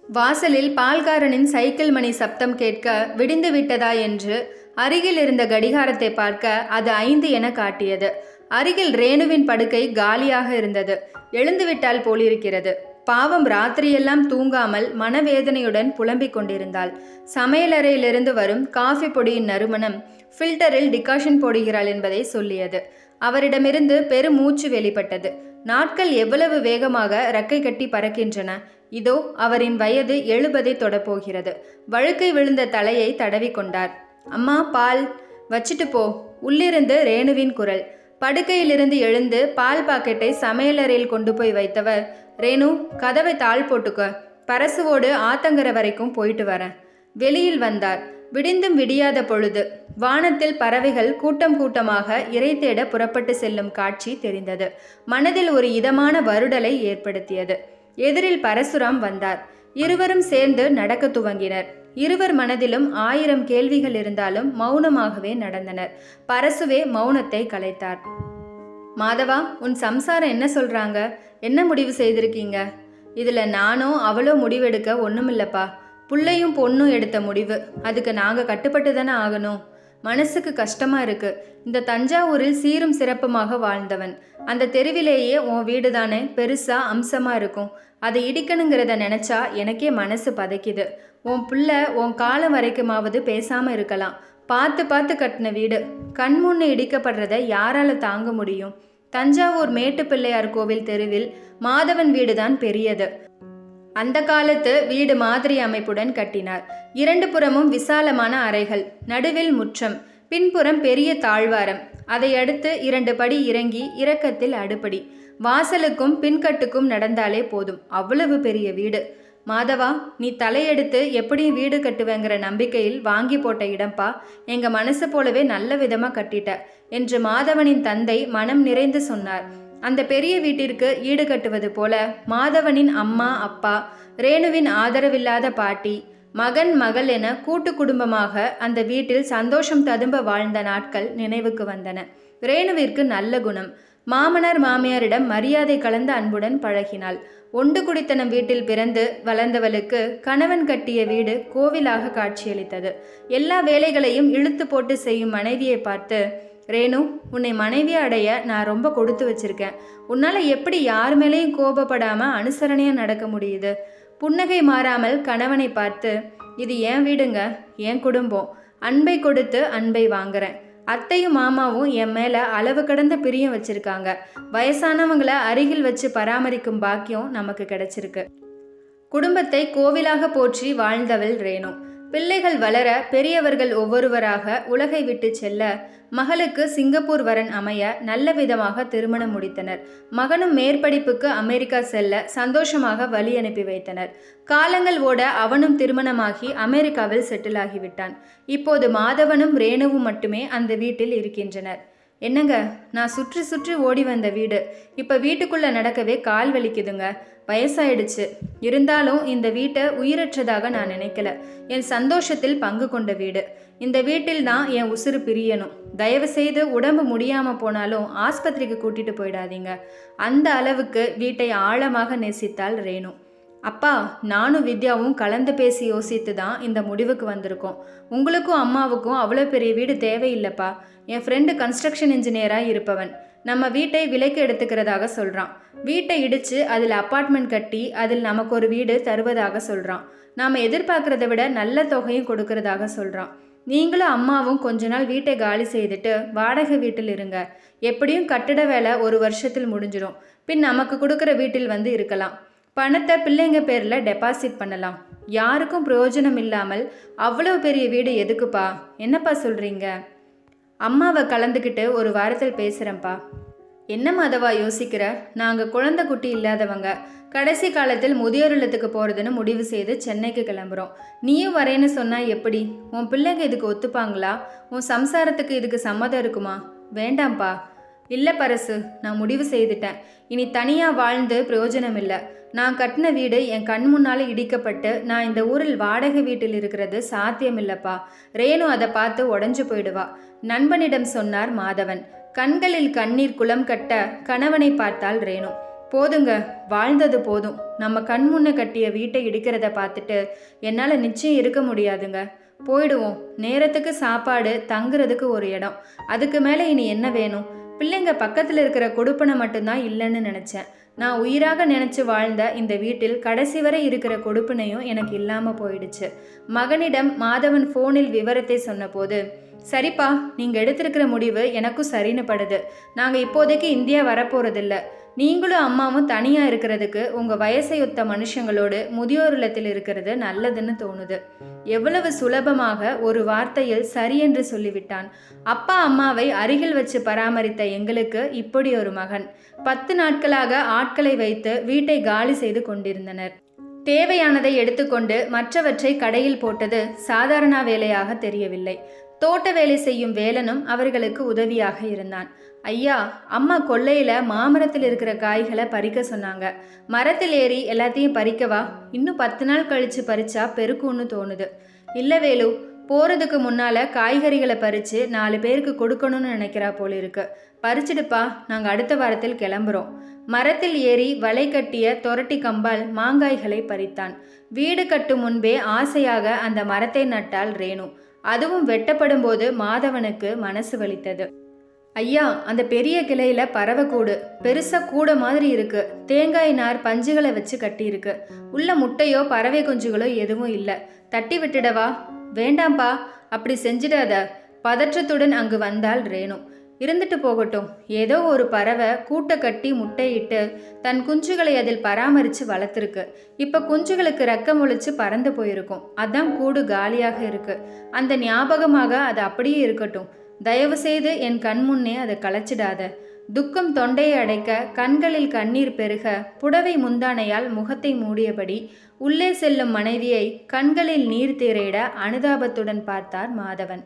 வாசலில் பால்காரனின் சைக்கிள் மணி சப்தம் கேட்க விடிந்து விட்டதா என்று அருகில் இருந்த கடிகாரத்தை பார்க்க அது 5 என காட்டியது. அருகில் ரேணுவின் படுக்கை காலியாக இருந்தது. எழுந்துவிட்டால் போலிருக்கிறது. பாவம், ராத்திரியெல்லாம் தூங்காமல் மனவேதனையுடன் புலம்பிக் கொண்டிருந்தாள். சமையலறையிலிருந்து வரும் காஃபி பொடியின் நறுமணம் ஃபில்டரில் டிகாஷன் போடுகிறாள் என்பதை சொல்லியது. அவரிடமிருந்து பெருமூச்சு வெளிப்பட்டது. நாட்கள் எவ்வளவு வேகமாக ரெக்கை கட்டி பறக்கின்றன. இதோ அவரின் வயது 70ஐ தொடப்போகிறது. வழுக்கை விழுந்த தலையை தடவிக்கொண்டார். அம்மா, பால் வச்சிட்டு போ. உள்ளிருந்து ரேணுவின் குரல். படுக்கையிலிருந்து எழுந்து பால் பாக்கெட்டை சமையலறையில் கொண்டு போய் வைத்தவர், ரேணு, கதவை தாழ் போட்டுக்க, பரசுவோடு ஆத்தங்கரை வரைக்கும் போயிட்டு வரேன். வெளியில் வந்தார். விடிந்தும் விடியாத பொழுது. வானத்தில் பறவைகள் கூட்டம் கூட்டமாக இரை தேட புறப்பட்டு செல்லும் காட்சி தெரிந்தது. மனதில் ஒரு இதமான வருடலை ஏற்படுத்தியது. எதிரில் பரசுராம் வந்தார். இருவரும் சேர்ந்து நடக்க துவங்கினர். இருவர் மனதிலும் 1000 கேள்விகள் இருந்தாலும் மௌனமாகவே நடந்தனர். பரசுவே மௌனத்தை கலைத்தார். மாதவா, உன் சம்சாரம் என்ன சொல்றாங்க? என்ன முடிவு செய்திருக்கீங்க? இதுல நானோ அவளோ முடிவெடுக்க ஒண்ணுமில்லப்பா. புள்ளையும் பொண்ணும் எடுத்த முடிவு. அதுக்கு நாங்க கட்டுப்பட்டு தானே ஆகணும். மனசுக்கு கஷ்டமா இருக்கு. இந்த தஞ்சாவூரில் சீரும் சிறப்புமாக வாழ்ந்தவன். அந்த தெருவிலேயே உன் வீடு தானே பெருசா அம்சமா இருக்கும். அதை இடிக்கணுங்கிறத நினைச்சா எனக்கே மனசு பதைக்குது. உன் புள்ள உன் காலம் வரைக்குமாவது பேசாம இருக்கலாம். பார்த்து பார்த்து கட்டின வீடு கண்முன்னு இடிக்கப்படுறத யாரால தாங்க முடியும்? தஞ்சாவூர் மேட்டுப்பிள்ளையார் கோவில் தெருவில் மாதவன் வீடுதான் பெரியது. அந்த காலத்து வீடு மாதிரி அமைப்புடன் கட்டினார். 2 புறமும் விசாலமான அறைகள், நடுவில் முற்றம், பின்புறம் பெரிய தாழ்வாரம். அதை அடுத்து 2 படி இறங்கி இறக்கத்தில் அடுப்படி. வாசலுக்கும் பின்கட்டுக்கும் நடந்தாலே போதும். அவ்வளவு பெரிய வீடு. மாதவா, நீ தலையெடுத்து எப்படியும் வீடு கட்டுவேங்கிற நம்பிக்கையில் வாங்கி போட்ட இடம்பா. எங்க மனசு போலவே நல்ல விதமா கட்டிட்ட என்று மாதவனின் தந்தை மனம் நிறைந்து சொன்னார். அந்த பெரிய வீட்டிற்கு ஈடு கட்டுவது போல மாதவனின் அம்மா, அப்பா, ரேணுவின் ஆதரவில்லாத பாட்டி, மகன், மகள் என கூட்டு குடும்பமாக அந்த வீட்டில் சந்தோஷம் ததும்ப வாழ்ந்த நாட்கள் நினைவுக்கு வந்தன. ரேணுவிற்கு நல்ல குணம். மாமனார் மாமியாரிடம் மரியாதை கலந்த அன்புடன் பழகினாள். ஒண்டு குடித்தனம் வீட்டில் பிறந்து வளர்ந்தவளுக்கு கணவன் கட்டிய வீடு கோவிலாக காட்சியளித்தது. எல்லா வேலைகளையும் இழுத்து போட்டு செய்யும் மனைவியை பார்த்து, ரேணு, உன்னை மனைவியை அடைய நான் ரொம்ப கொடுத்து வச்சிருக்கேன். உன்னால் எப்படி யார் மேலேயும் கோபப்படாமல் அனுசரணையாக நடக்க முடியுது? புன்னகை மாறாமல் கணவனை பார்த்து, இது என் வீடுங்க, என் குடும்பம். அன்பை கொடுத்து அன்பை வாங்குறேன். அத்தையும் மாமாவும் என் மேலே அளவு கடந்த பிரியம் வச்சிருக்காங்க. வயசானவங்களை அருகில் வச்சு பராமரிக்கும் பாக்கியம் நமக்கு கிடைச்சிருக்கு. குடும்பத்தை கோவிலாக போற்றி வாழ்ந்தவள் ரேணு. பிள்ளைகள் வளர பெரியவர்கள் ஒவ்வொருவராக உலகை விட்டு செல்ல மகளுக்கு சிங்கப்பூர் வரன் அமைய நல்ல விதமாக திருமணம் முடித்தனர். மகனும் மேற்படிப்புக்கு அமெரிக்கா செல்ல சந்தோஷமாக வழி அனுப்பி வைத்தனர். காலங்கள் ஓட அவனும் திருமணமாகி அமெரிக்காவில் செட்டில் ஆகிவிட்டான். இப்போது மாதவனும் ரேணுவும் மட்டுமே அந்த வீட்டில் இருக்கின்றனர். என்னங்க, நான் சுற்றி சுற்றி ஓடி வந்த வீடு. இப்போ வீட்டுக்குள்ளே நடக்கவே கால் வலிக்குதுங்க. வயசாயிடுச்சு. இருந்தாலும் இந்த வீட்டை உயிரற்றதாக நான் நினைக்கல. என் சந்தோஷத்தில் பங்கு கொண்ட வீடு. இந்த வீட்டில் தான் என் உசுறு பிரியணும். தயவு செய்து உடம்பு முடியாமல் போனாலும் ஆஸ்பத்திரிக்கு கூட்டிட்டு போயிடாதீங்க. அந்த அளவுக்கு வீட்டை ஆழமாக நேசித்தாள் ரேணு. அப்பா, நானும் வித்யாவும் கலந்து பேசி யோசித்து தான் இந்த முடிவுக்கு வந்திருக்கோம். உங்களுக்கும் அம்மாவுக்கும் அவ்வளோ பெரிய வீடு தேவையில்லைப்பா. என் ஃப்ரெண்டு கன்ஸ்ட்ரக்ஷன் இன்ஜினியராக இருப்பவன் நம்ம வீட்டை விலைக்கு எடுத்துக்கிறதாக சொல்கிறான். வீட்டை இடித்து அதில் அப்பார்ட்மெண்ட் கட்டி அதில் நமக்கு ஒரு வீடு தருவதாக சொல்கிறான். நாம் எதிர்பார்க்குறத விட நல்ல தொகையும் கொடுக்கறதாக சொல்கிறான். நீங்களும் அம்மாவும் கொஞ்ச நாள் வீட்டை காலி செய்துட்டு வாடகை வீட்டில் இருங்க. எப்படியும் கட்டிட வேலை 1 வருஷத்தில் முடிஞ்சிடும். பின் நமக்கு கொடுக்குற வீட்டில் வந்து இருக்கலாம். பணத்தை பிள்ளைங்க பேரில் டெபாசிட் பண்ணலாம். யாருக்கும் பிரயோஜனம் இல்லாமல் அவ்வளோ பெரிய வீடு எதுக்குப்பா? என்னப்பா சொல்கிறீங்க? அம்மாவை கலந்துக்கிட்டு 1 வாரத்தில் பேசுகிறேன்ப்பா. என்ன மாதவா யோசிக்கிற? நாங்கள் குழந்தை குட்டி இல்லாதவங்க. கடைசி காலத்தில் முதியோர் இல்லத்துக்கு போகிறதுன்னு முடிவு செய்து சென்னைக்கு கிளம்புறோம். நீயும் வரேன்னு சொன்னால் எப்படி? உன் பிள்ளைங்க இதுக்கு ஒத்துப்பாங்களா? உன் சம்சாரத்துக்கு இதுக்கு சம்மதம் இருக்குமா? வேண்டாம்ப்பா. இல்லை பரசு, நான் முடிவு செய்துட்டேன். இனி தனியாக வாழ்ந்து பிரயோஜனம் இல்லை. நான் கட்டின வீடு என் கண் முன்னால் இடிக்கப்பட்டு நான் இந்த ஊரில் வாடகை வீட்டில் இருக்கிறது சாத்தியமில்லப்பா. ரேணு அதை பார்த்து உடஞ்சு போயிடுவா. நண்பனிடம் சொன்னார் மாதவன். கண்களில் கண்ணீர் குளம் கட்ட கணவனை பார்த்தாள் ரேணு. போதுங்க, வாழ்ந்தது போதும். நம்ம கண் முன்ன கட்டிய வீட்டை இடிக்கிறத பார்த்துட்டு என்னால் நிச்சயம் இருக்க முடியாதுங்க. போயிடுவோம். நேரத்துக்கு சாப்பாடு, தங்குறதுக்கு ஒரு இடம், அதுக்கு மேலே இனி என்ன வேணும்? பிள்ளைங்க பக்கத்தில் இருக்கிற கொடுப்பனை மட்டும்தான் இல்லைன்னு நினச்சேன். நான் உயிராக நினச்சி வாழ்ந்த இந்த வீட்டில் கடைசி வரை இருக்கிற கொடுப்பினையும் எனக்கு இல்லாமல் போயிடுச்சு. மகனிடம் மாதவன் ஃபோனில் விவரத்தை சொன்னபோது, சரிப்பா, நீங்கள் எடுத்திருக்கிற முடிவு எனக்கும் சரின்னு படுது. நாங்கள் இப்போதைக்கு இந்தியா வரப்போகிறதில்ல. நீங்களும் அம்மாவும் தனியாக இருக்கிறதுக்கு உங்கள் வயசையொத்த மனுஷங்களோடு முதியோர் இல்லத்தில் இருக்கிறது நல்லதுன்னு தோணுது. எவ்வளவு சுலபமாக ஒரு வார்த்தையில் சரி என்று சொல்லிவிட்டான். அப்பா அம்மாவை அருகில் வச்சு பராமரித்த எங்களுக்கு இப்படி ஒரு மகன். 10 நாட்களாக ஆட்களை வைத்து வீட்டை காலி செய்து கொண்டிருந்தனர். தேவையானதை எடுத்துக்கொண்டு மற்றவற்றை கடையில் போட்டது சாதாரண வேலையாக தெரியவில்லை. தோட்ட வேலை செய்யும் வேலனும் அவர்களுக்கு உதவியாக இருந்தான். ஐயா, அம்மா கொல்லையில் மாமரத்தில் இருக்கிற காய்களை பறிக்க சொன்னாங்க. மரத்தில் ஏறி எல்லாத்தையும் பறிக்கவா? இன்னும் 10 நாள் கழித்து பறிச்சா பெருக்கும்னு தோணுது. இல்லை வேலு, போகிறதுக்கு முன்னால் காய்கறிகளை பறித்து 4 பேருக்கு கொடுக்கணும்னு நினைக்கிறா போல இருக்கு. பறிச்சிடுப்பா, நாங்கள் அடுத்த வாரத்தில் கிளம்புறோம். மரத்தில் ஏறி வலை கட்டிய தொரட்டி கம்பால் மாங்காய்களை பறித்தான். வீடு கட்டும் முன்பே ஆசையாக அந்த மரத்தை நட்டாள் ரேணு. அதுவும் வெட்டப்படும் போது மாதவனுக்கு மனசு வலித்தது. ஐயா, அந்த பெரிய கிளையில பறவை கூடு, பெருசா கூட மாதிரி இருக்கு. தேங்காய் நார் பஞ்சுகளை வச்சு கட்டியிருக்கு. உள்ள முட்டையோ பறவை குஞ்சுகளோ எதுவும் இல்லை. தட்டி விட்டுடவா? வேண்டாம்பா, அப்படி செஞ்சிடாத. பதற்றத்துடன் அங்கு வந்தாள் ரேணு. இருந்துட்டு போகட்டும். ஏதோ ஒரு பறவை கூட்டை கட்டி முட்டையிட்டு தன் குஞ்சுகளை அதில் பராமரித்து வளர்த்துருக்கு. இப்போ குஞ்சுகளுக்கு ரெக்கம் முளைச்சு பறந்து போயிருக்கும். அதான் கூடு காலியாக இருக்கு. அந்த ஞாபகமாக அது அப்படியே இருக்கட்டும். தயவு செய்து என் கண் முன்னே அதை களைச்சிடாத. துக்கம் தொண்டையை அடைக்க, கண்களில் கண்ணீர் பெருக, புடவை முந்தானையால் முகத்தை மூடியபடி உள்ளே செல்லும் மனைவியை கண்களில் நீர் தேரையிட அனுதாபத்துடன் பார்த்தார் மாதவன்.